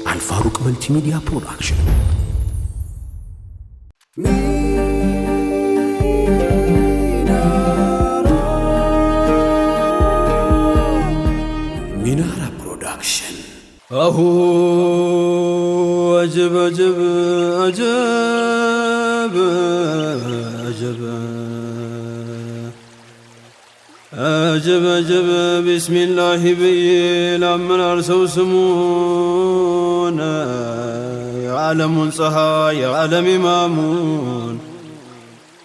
الفاروق ملتي ميديا برودكشن. مينارا برودكشن. أهو أجب أجب أجب أجب أجب أجب بسم الله بالأمن أرسو سمون يعلم صحا يعلم إمامون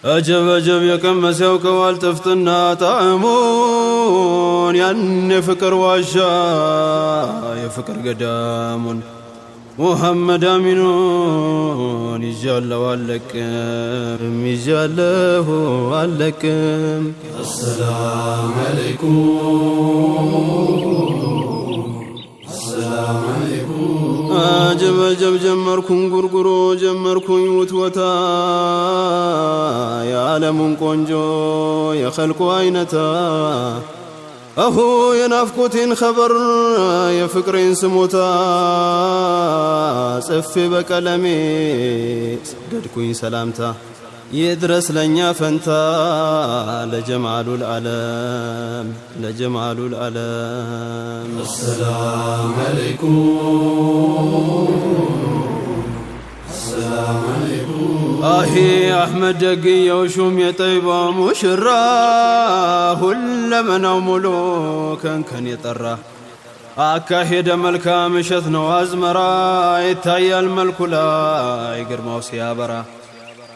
أجب أجب يكم سوك والتفتنا طعمون يعني فكر واشا يفكر قدامون محمد آمنون يجعل والكم يجعل والكم. السلام عليكم السلام عليكم. أجب أجب جمركم قرقرو جمركم يوتوتا يعلمون قنجو يخلق عينتا أهو ينافقوتين خبر يفكرين سموتا صفي بكلمي سددكوين سلامتا يدرس لنيا فانتا لجمال العالم لجمال العالم. السلام عليكم السلام عليكم. آهي أحمد دقي وشوم يطيبا مشرا هلمنا ملوكا كان يطرا أكاهد ملكا مشت نوازمرا يتايا الملك لا يقرمو سيابرا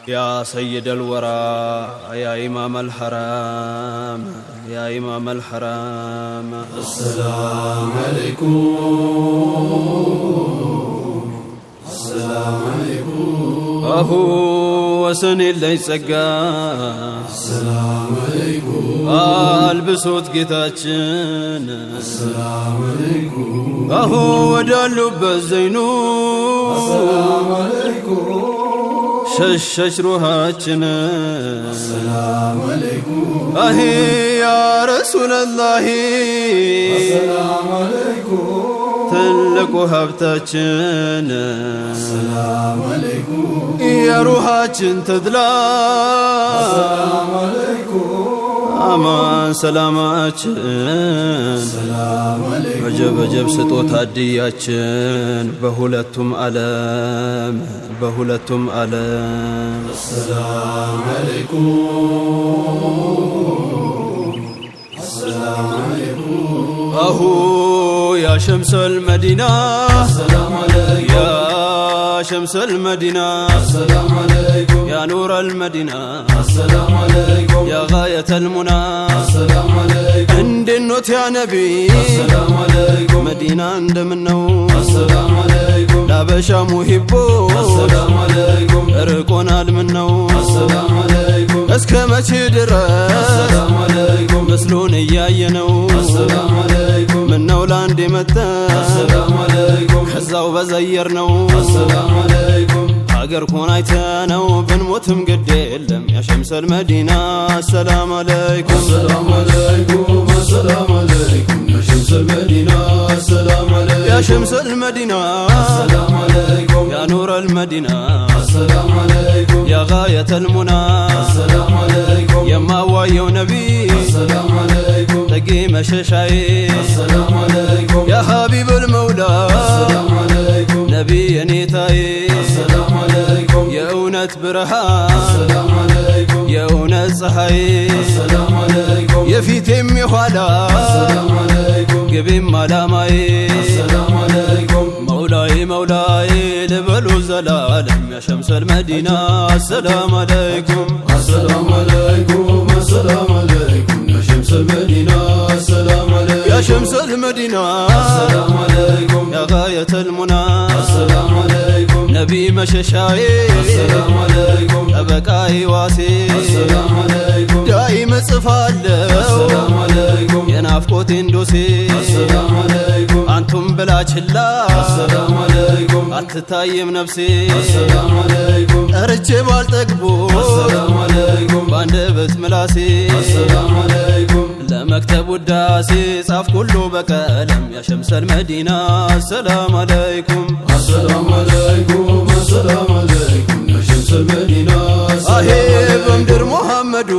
يا سيد الورى يا إمام الحرام يا إمام الحرام. السلام عليكم السلام عليكم. أهو وسن اللي سقا السلام عليكم. البسوت قتاتشن السلام عليكم. أهو ودالو بالزينون السلام عليكم. شش روحاتشن السلام عليكم. أهي يا رسول الله السلام عليكم. تلك وهبتاتشن السلام عليكم. يا روحاتشن تدلا السلام عليكم. أمان سلاماتشن السلام عليكم. عجب عجب سطوت هدياتشن بهولتم ألم بهولتم ألم. السلام عليكم السلام عليكم. أهو يا شمس المدينة السلام عليكم. يا شمس المدينة السلام عليكم. يا نور المدينة السلام عليكم. يا غاية المنى السلام عليكم. عند النوت يا نبي السلام عليكم. مدينة عند منو السلام عليكم. لا بشا مهبو السلام عليكم. رقونا المنو السلام عليكم. اسكمتي درس السلام عليكم. مسلون ياينو السلام عليكم. منو لاندي متى السلام عليكم. حزاو بزيرنو السلام عليكم. حقر كون عيتانو بنموتم قد يلم يا شمس المدينة. السلام عليكم السلام عليكم السلام عليكم يا شمس المدينة. السلام عليكم يا شمس المدينة. السلام عليكم. يا نور المدينة. السلام عليكم. يا غاية المنى. السلام عليكم. يا ماوي ونبي. السلام عليكم. تقيم ششاي. السلام عليكم. يا حبيب المولى. السلام عليكم. نبي نيتاي. السلام عليكم. يا أونة برهان. السلام عليكم. يا أونة صحي. السلام عليكم. يا في تمي خلا. السلام عليكم. قبيم ملامي. السلام عليكم. مولاي مولاي لبلو زلالم يا شمس المدينة. السلام عليكم السلام عليكم السلام عليكم يا شمس المدينة. السلام عليكم يا شمس المدينة. السلام عليكم. يا غاية المنى. السلام عليكم. نبي مششاي. السلام عليكم. أبكاي واسي. السلام عليكم. دائما صفالو. السلام عليكم. ينافقوت اندوسي. السلام عليكم. أنتم بلا چلا. السلام عليكم. أتتايم نفسي. السلام عليكم. أرجي بالتقبو. السلام عليكم. باندبت ملاسي. السلام عليكم. ውዳሴ ጻፍ ኩሉ በቀለም ያ ሸምሰል መዲና ሰላም አለይኩም السلام عليكم السلام عليكم يا شمس المدينة አሄ በምድር ሙሐመዱ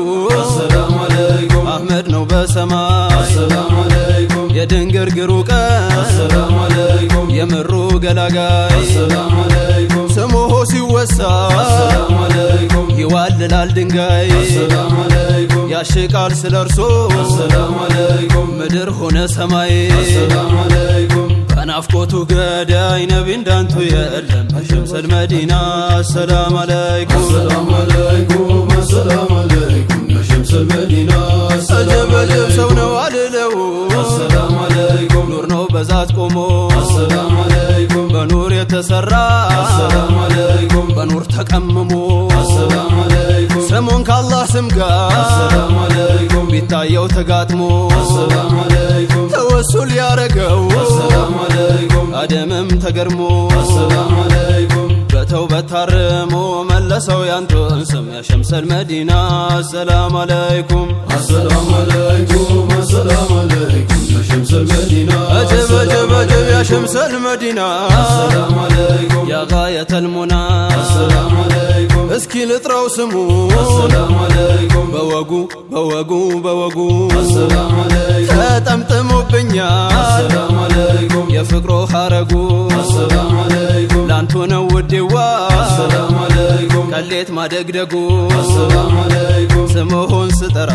السلام عليكم አህመድ ነው በሰማይ السلام عليكم የድንግርግሩ ቀን السلام عليكم የምሩ ገላጋይ السلام عليكم ስሙሁ ሲወሳ السلام عليكم ይዋልላል ድንጋይ السلام عليكم ያሽቃል ስለርሶ السلام عليكم ምድር ሆነ ሰማይ السلام عليكم በናፍቆቱ ገዳይ ነቢ እንዳንቱ የለም በሸምሰል መዲና ሰላም አለይኩም السلام عليكم السلام عليكم يا شمس المدينة አጀብ ሰው ነው አልለው السلام عليكم ኑር ነው በዛት ቆሞ السلام عليكم በኑር የተሰራ السلام عليكم በኑር ተቀምሞ السلام عليكم ስሙን ከአላህ ስም ጋር السلام عليكم ቢታየው ተጋጥሞ السلام عليكم ተወሱል ያረገው السلام عليكم አደምም ተገርሞ السلام عليكم በተውበት ታርሞ መለሰው ያንቱን ስም ያ ሸምሰል መዲና ሰላም አለይኩም السلام عليكم السلام عليكم يا شمس المدينة አጀብ አጀብ አጀብ ያ ሸምሰል መዲና السلام عليكم ያ ጋየተል ሙና السلام عليكم እስኪ ልጥራው ስሙ السلام عليكم በወጉ በወጉ በወጉ السلام عليكم ተጠምጥሞብኛል السلام عليكم የፍቅሮ ሐረጉ السلام عليكم ላንቱ ነው ውዴዋ السلام عليكم ቀሌት ማደግደጉ السلام عليكم ስምሆን ስጠራ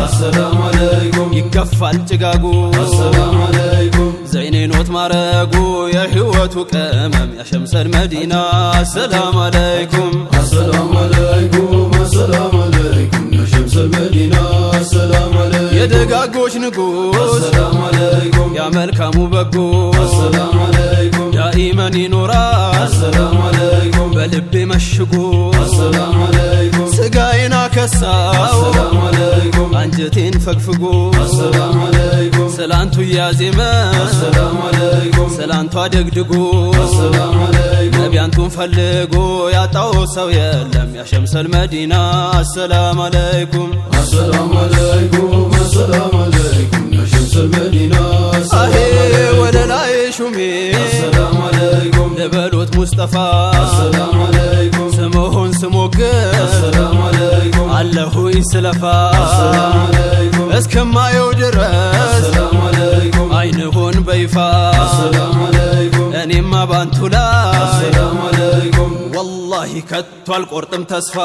السلام عليكم ይገፋል ጭጋጉ السلام عليكم ዘይኔኖት ማረጉ የህይወቱ ቅመም ያ ሸምሰል መዲና ሰላም አለይኩም السلام عليكم السلام عليكم يا شمس المدينة السلام عليكم የደጋጎች ንጉስ السلام عليكم ያ መልካሙ በጎ السلام عليكم ዳኢመን ይኖራል السلام عليكم በልቤ መሽጎ السلام عليكم ስጋዬን አከሳው السلام عليكم አንጀቴን ፈግፍጎ السلام عليكم ስላንቱ ያዜመ السلام عليكم ስላንቱ አደግድጎ السلام عليكم ነቢያንቱን ፈልጎ ያጣው ሰው የለም ያ ሸምሰል መዲና ሰላም አለይኩም السلام عليكم السلام عليكم يا شمس المدينة አሄ ወደ ላይ ሹሜ السلام عليكم ልበሉት ሙስጠፋ السلام عليكم ስምሆን ስሞግር السلام عليكم አለሁኝ ስለፋ السلام عليكم እስከማየው ድረስ السلام عليكم አይንሆን በይፋ السلام عليكم እኔማ ባንቱ ላይ السلام عليكم ወላሂ ከቶ አልቆርጥም ተስፋ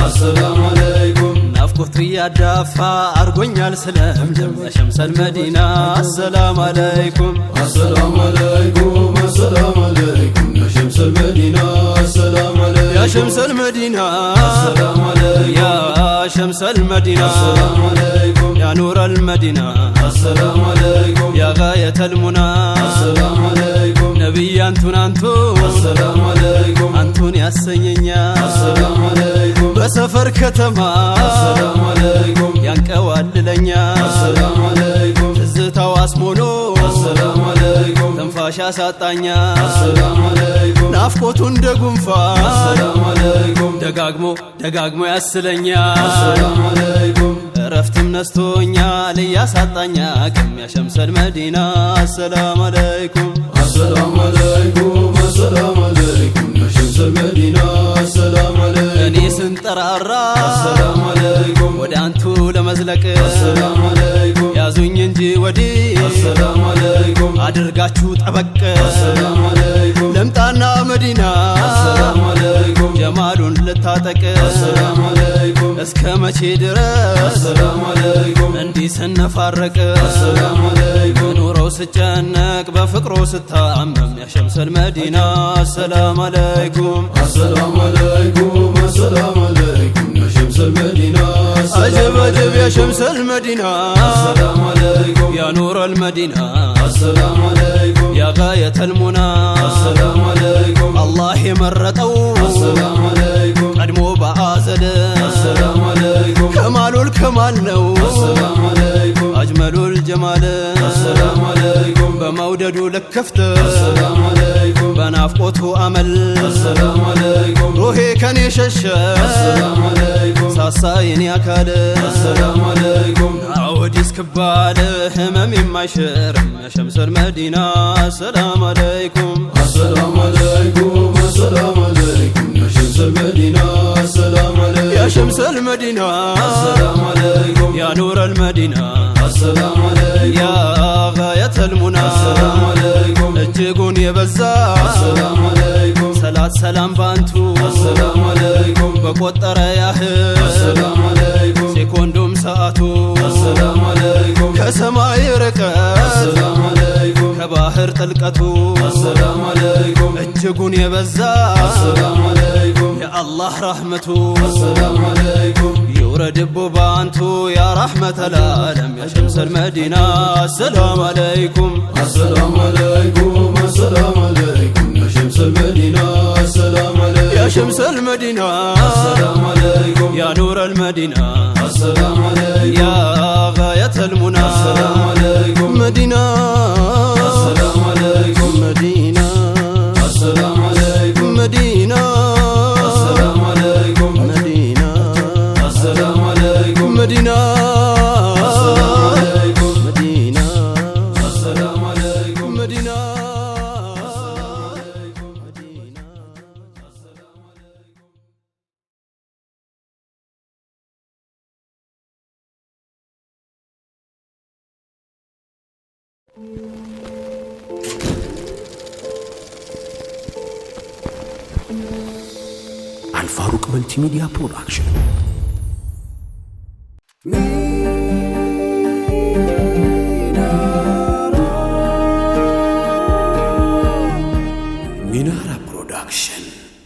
السلام عليكم ናፍቆት ያዳፋ አርጎኛል ስለምለም ያ ሸምሰል መዲና ሰላም አለይኩም السلام عليكم السلام عليكم يا شمس المدينة السلام ያ عليكم ሸምሰል መዲና السلام عليكم ያ ሸምሰል መዲና السلام عليكم ያ ኑረል መዲና السلام عليكم ያ ጋየተል ሙና السلام عليكم ነቢይ አንቱን السلام عليكم አንቱን ያሰኘኛል السلام عليكم በሰፈር ከተማ السلام عليكم ያንቀዋልለኛል السلام عليكم ትዝታው አስሞኖ السلام عليكم ትንፋሽ ያሳጣኛል السلام عليكم ናፍቆቱ እንደ ጉንፋን السلام عليكم ደጋግሞ ደጋግሞ ያስለኛል السلام عليكم እረፍትም ነስቶኛል እያሳጣኛ ቅም ያ ሸምሰል መዲና ሰላም አለይኩም السلام عليكم السلام عليكم يا شمس المدينة السلام عليكم እኔ ስንጠራራ السلام عليكم ወደ አንቱ ለመዝለቅ السلام عليكم ያዙኝ እንጂ ወዲህ السلام عليكم አድርጋችሁ ጠበቅ السلام عليكم ልምጣና መዲና السلام عليكم ጀማሉን ልታጠቅ السلام عليكم እስከ መቼ ድረስ السلام عليكم እንዲህ ስንፋረቅ السلام عليكم ኑሮው ስጨነቅ በፍቅሩ ስታመም ያ ሸምሰል መዲና ሰላም አለይኩም السلام عليكم السلام عليكم يا شمس المدينة አጀብ አጀብ ያ ሸምሰል መዲና السلام عليكم ያ ኑረል መዲና السلام عليكم ያ ጋየተል ሙና السلام عليكم አላህ የመረጠው السلام عليكم ቀድሞ በአዘል السلام عليكم ከማሉል ከማል ነው السلام عليكم አጅመሉል ጀማል السلام عليكم በመውደዱ ልክፍት السلام عليكم በናፍቆቱ አመል السلام عليكم ሩሄ ከኔ ሸሸ السلام عليكم ሳሳይን ያካል السلام عليكم አወዲስ كبال همم يماشر شمس المدينة السلام عليكم السلام عليكم السلام عليكم يا شمس المدينة السلام عليكم يا شمس المدينة السلام عليكم يا نور المدينة السلام عليكم يا غاية المنى السلام عليكم እጅጉን የበዛ السلام عليكم ሰላት ሰላም ባንቱ السلام عليكم በቆጠረ ያህል السلام عليكم ሴኮንዱም ሰዓቱ السلام عليكم ከሰማይ ርቀት السلام عليكم ከባህር ጥልቀቱ السلام عليكم እጅጉን የበዛ السلام عليكم የአላህ ረሕመቱ السلام عليكم ይውረድቦ ባንቱ ያ ረሕመተል ዓለም ያ ሸምሰል መዲና السلام عليكم السلام عليكم السلام عليكم يا شمس المدينة السلام عليكم يا شمس المدينة السلام عليكم يا نور المدينة السلام عليكم يا غاية المنى السلام عليكم مدينة السلام عليكم مدينة السلام عليكم مدينة السلام عليكم مدينة السلام عليكم مدينة السلام عليكم مدينة السلام عليكم مدينة Al Faruq Multimedia Production.